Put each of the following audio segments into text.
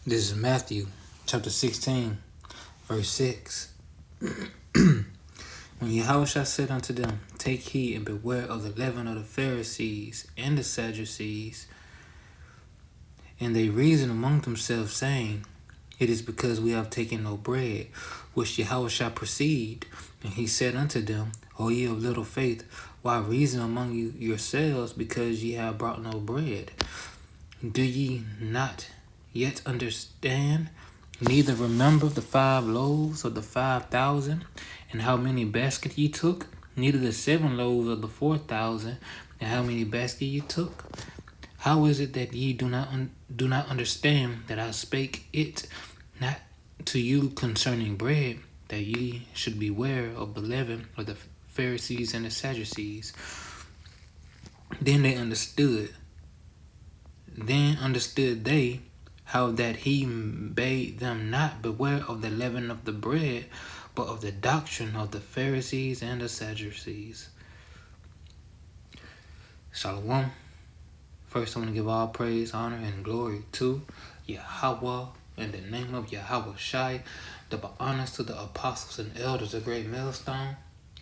This is Matthew chapter 16, verse 6. When Yahushua said unto them, Take heed and beware of the leaven of the Pharisees and the Sadducees. And they reasoned among themselves, saying, It is because we have taken no bread. Which Yahushua perceived, and he said unto them, O ye of little faith, why reason among you yourselves, because ye have brought no bread? Do ye not yet understand? Neither remember the 5 loaves of the 5,000, and how many baskets ye took? Neither the 7 loaves of the 4,000, and how many baskets ye took? How is it that ye do not understand that I spake it not to you concerning bread, that ye should beware of the leaven of the Pharisees and the Sadducees? Then understood they how that he bade them not beware of the leaven of the bread, but of the doctrine of the Pharisees and the Sadducees. Shalom. First, I want to give all praise, honor, and glory to Yahweh in the name of Yahweh Shai. Double honors to the apostles and elders of Great Millstone.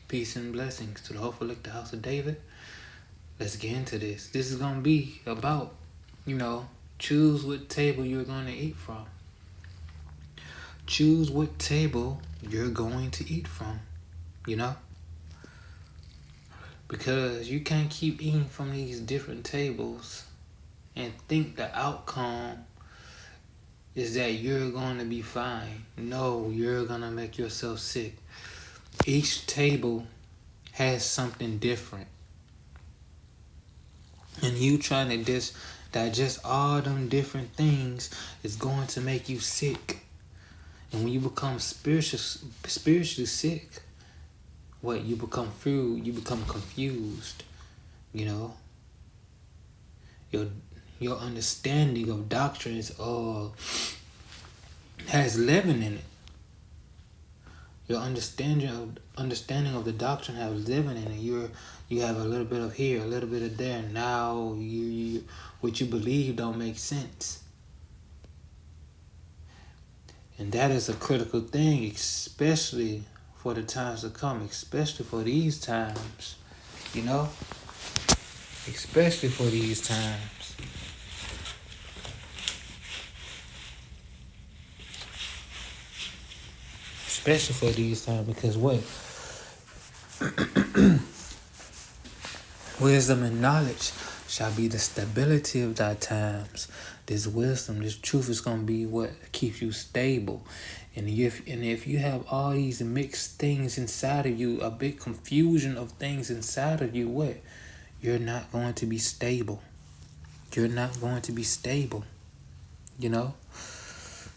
Peace and blessings to the hopeful elect, the house of David. Let's get into this. This is going to be about, choose what table you're going to eat from. Choose what table you're going to eat from, Because you can't keep eating from these different tables and think the outcome is that you're going to be fine. No, you're going to make yourself sick. Each table has something different. And you trying to digest all them different things is going to make you sick. And when you become spiritually sick, you become food, you become confused, Your understanding of doctrines has leaven in it. Your understanding of the doctrine has leaven in it. You have a little bit of here, a little bit of there. Now what you believe don't make sense. And that is a critical thing, especially for the times to come, especially for these times, especially for these times. Especially for these times, because what? Wisdom and knowledge shall be the stability of thy times. This wisdom, this truth is going to be what keeps you stable. And if you have all these mixed things inside of you, a big confusion of things inside of you, what? You're not going to be stable. You're not going to be stable.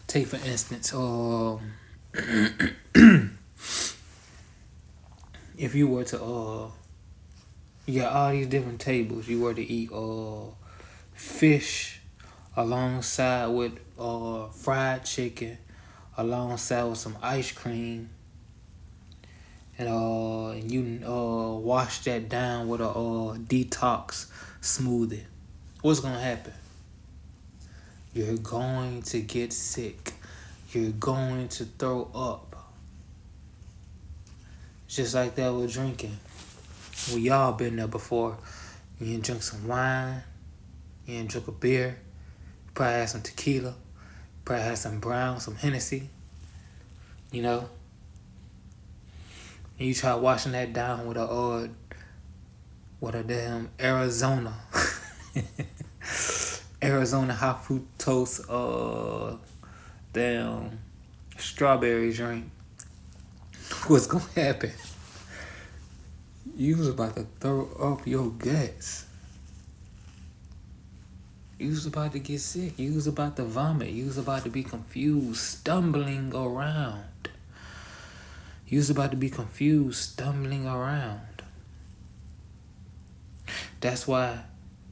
Take for instance, if you were to you got all these different tables, you were to eat fish alongside with fried chicken, alongside with some ice cream, and you wash that down with a detox smoothie. What's gonna happen? You're going to get sick. You're going to throw up. Just like that with drinking. We all been there before. You didn't drink some wine. You didn't drink a beer. You probably had some tequila. You probably had some brown, some Hennessy. And you try washing that down with a damn Arizona. Arizona high fructose damn strawberry drink. What's gonna happen? You was about to throw up your guts. You was about to get sick. You was about to vomit. You was about to be confused, stumbling around. You was about to be confused, stumbling around. That's why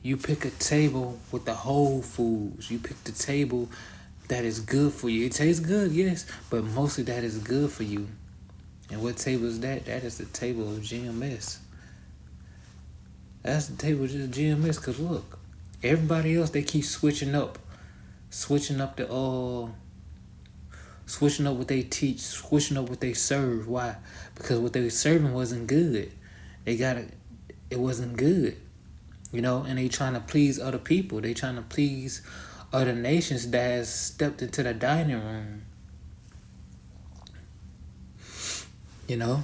you pick a table with the whole foods. You pick the table that is good for you. It tastes good, yes, but mostly that is good for you. And what table is that? That is the table of GMS. That's the table of just GMS, because look, everybody else, they keep switching up switching up switching up what they teach, switching up what they serve. Why? Because what they were serving wasn't good. It wasn't good. And they trying to please other people. They trying to please other nations that has stepped into the dining room. Now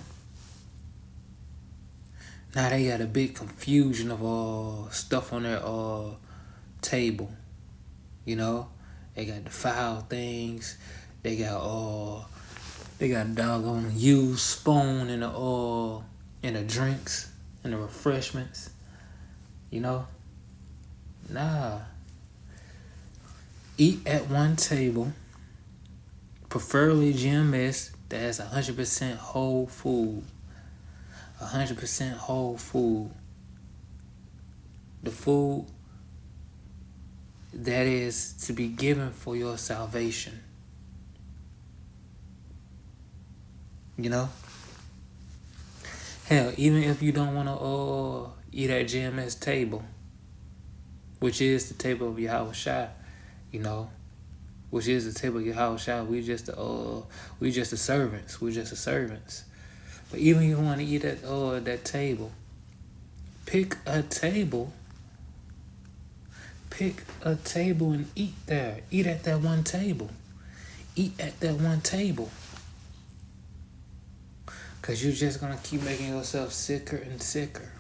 they got a big confusion of stuff on their table. They got the foul things. They got doggone used spoon in the drinks and the refreshments. Nah. Eat at one table, preferably GMS that has 100% whole food. 100% whole food. The food that is to be given for your salvation. Hell, even if you don't want to eat at GMS table, which is the table of Yahweh Shai, which is the table of Yahweh Shai, we just the servants. We're just the servants. But even if you want to eat at that table, pick a table. Pick a table and eat there. Eat at that one table. Eat at that one table. Because you're just going to keep making yourself sicker and sicker.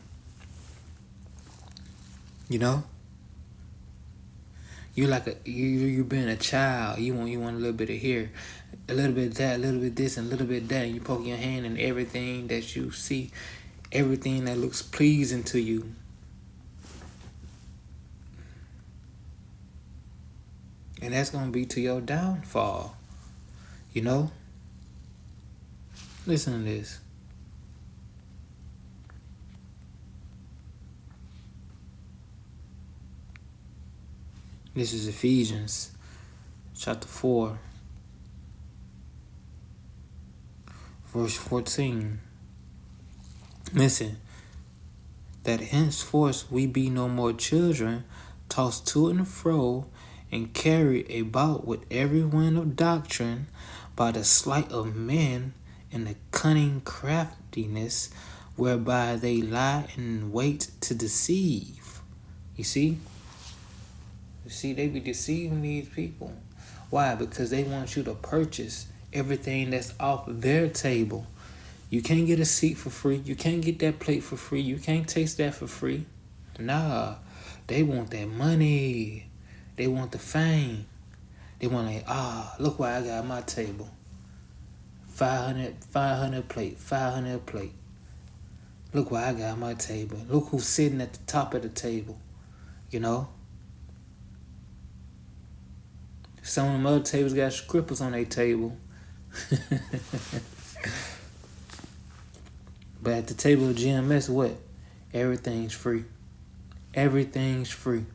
You're like you've been a child. You want a little bit of here, a little bit of that, a little bit of this, and a little bit of that. And you poke your hand in everything that you see, everything that looks pleasing to you. And that's going to be to your downfall. Listen to this. This is Ephesians chapter 4, verse 14. Listen. That henceforth we be no more children, tossed to and fro, and carried about with every wind of doctrine, by the sleight of men, and the cunning craftiness, whereby they lie in wait to deceive. You see, they be deceiving these people. Why? Because they want you to purchase everything that's off their table. You can't get a seat for free. You can't get that plate for free. You can't taste that for free. Nah, they want that money. They want the fame. They want look what I got at my table. 500 plate. Look what I got at my table. Look who's sitting at the top of the table. Some of them other tables got scribbles on their table. But at the table of GMS, what? Everything's free. Everything's free.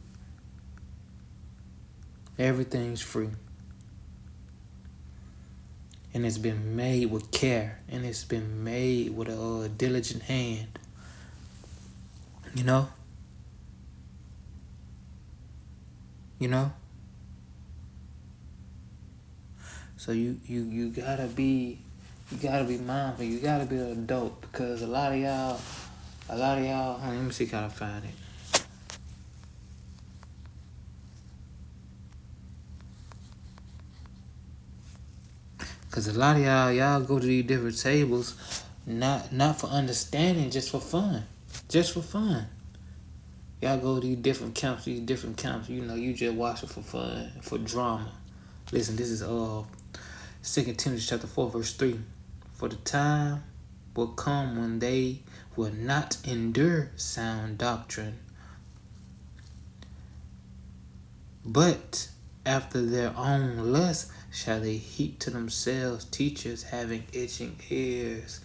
Everything's free. And it's been made with care. And it's been made with a diligent hand. So you gotta be mindful. You gotta be an adult, because a lot of y'all, let me see how to find it. Because a lot of y'all go to these different tables, not for understanding, just for fun. Just for fun. Y'all go to these different camps, you just watch it for fun, for drama. Listen, this is 2 Timothy chapter 4, verse 3. For the time will come when they will not endure sound doctrine, but after their own lust shall they heap to themselves teachers having itching ears.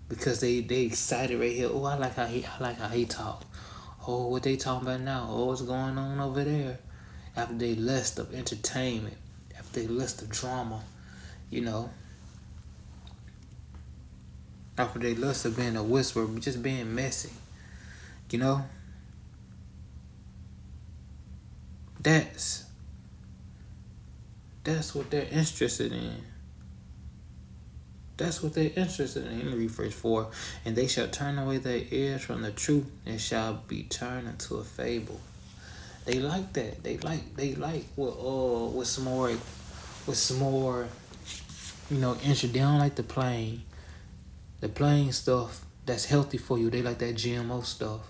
Because they excited right here. I like how he talk. What they talking about now? What's going on over there? After they lust of entertainment, after they lust of drama, after they lust of being a whisperer, just being messy, That's what they're interested in. That's what they're interested in. Read verse 4. And they shall turn away their ears from the truth and shall be turned into a fable. They like that. They like with some more interest. They don't like the plain stuff that's healthy for you. They like that GMO stuff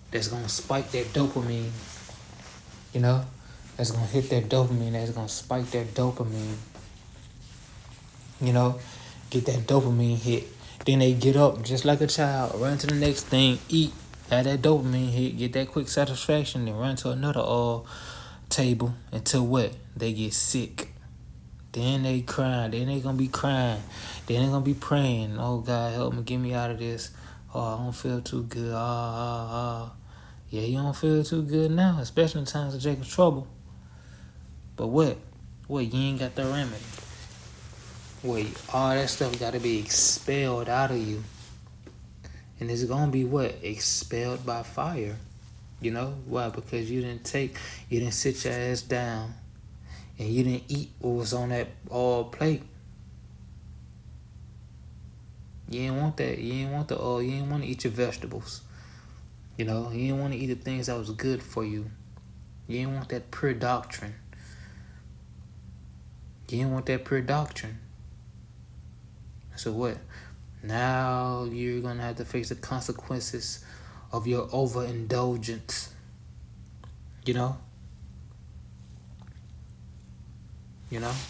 that's gonna spike that dopamine. That's gonna hit that dopamine. That's gonna spike that dopamine. Get that dopamine hit. Then they get up just like a child, run to the next thing, eat, have that dopamine hit, get that quick satisfaction, then run to another table until what? They get sick. Then they crying. Then they gonna be crying. Then they gonna be praying. Oh God, help me, get me out of this. Oh, I don't feel too good. Yeah, you don't feel too good now, especially in times of Jacob's trouble. But what? You ain't got the remedy. All that stuff got to be expelled out of you. And it's going to be what? Expelled by fire. Why? Because you didn't sit your ass down and you didn't eat what was on that plate. You didn't want that. You didn't want the oil. You didn't want to eat your vegetables. You didn't want to eat the things that was good for you. You didn't want that pure doctrine. So what? Now you're going to have to face the consequences of your overindulgence.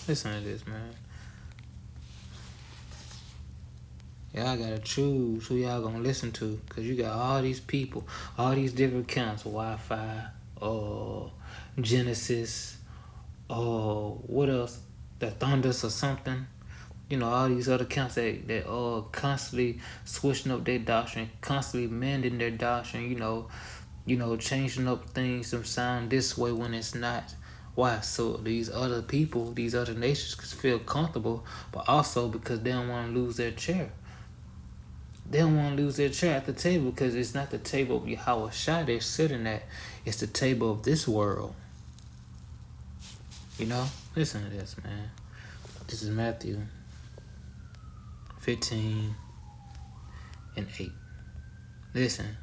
Listen to this, man. Y'all got to choose who y'all going to listen to. Because you got all these people, all these different accounts. Wi-Fi, Genesis, what else? The Thunders or something. All these other accounts that constantly switching up their doctrine, constantly mending their doctrine, changing up things to sound this way when it's not. Why? So these other people, these other nations can feel comfortable, but also because they don't want to lose their chair. They don't want to lose their chair at the table because it's not the table of Yahweh Shai they're sitting at. It's the table of this world. Listen to this, man. This is Matthew 15 and 8. Listen.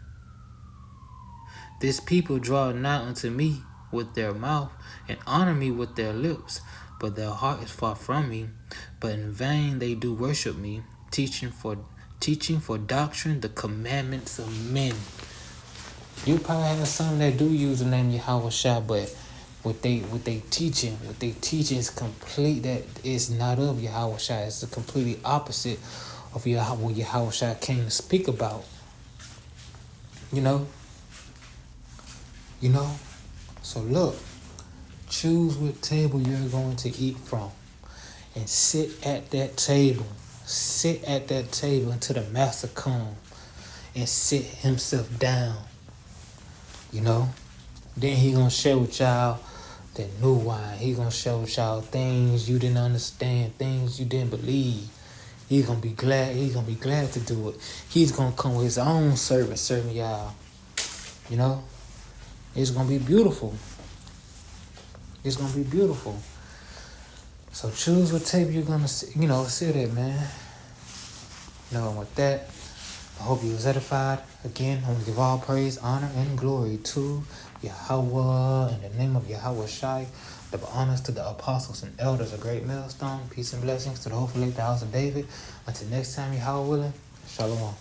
This people draw nigh unto me with their mouth and honor me with their lips, but their heart is far from me. But in vain they do worship me, teaching for doctrine the commandments of men. You probably have some that do use the name Yahweh Shai, but what they teaching is complete. That is not of Yahweh Shai. It's the completely opposite of what Yahweh Shai came to speak about. So look, choose what table you're going to eat from, and sit at that table. Sit at that table until the master come and sit himself down. Then he gonna share with y'all that new wine. He gonna share with y'all things you didn't understand, things you didn't believe. He's gonna be glad. He's gonna be glad to do it. He's gonna come with his own servant serving y'all. It's gonna be beautiful. It's gonna be beautiful. So choose what table you're gonna sit at, man. And with that, I hope you was edified. Again, I want to give all praise, honor, and glory to Yahweh in the name of Yahweh Shai. Double honors to the apostles and elders, a great millstone. Peace and blessings to the hopefully the house of David. Until next time, Yahweh willing, Shalom.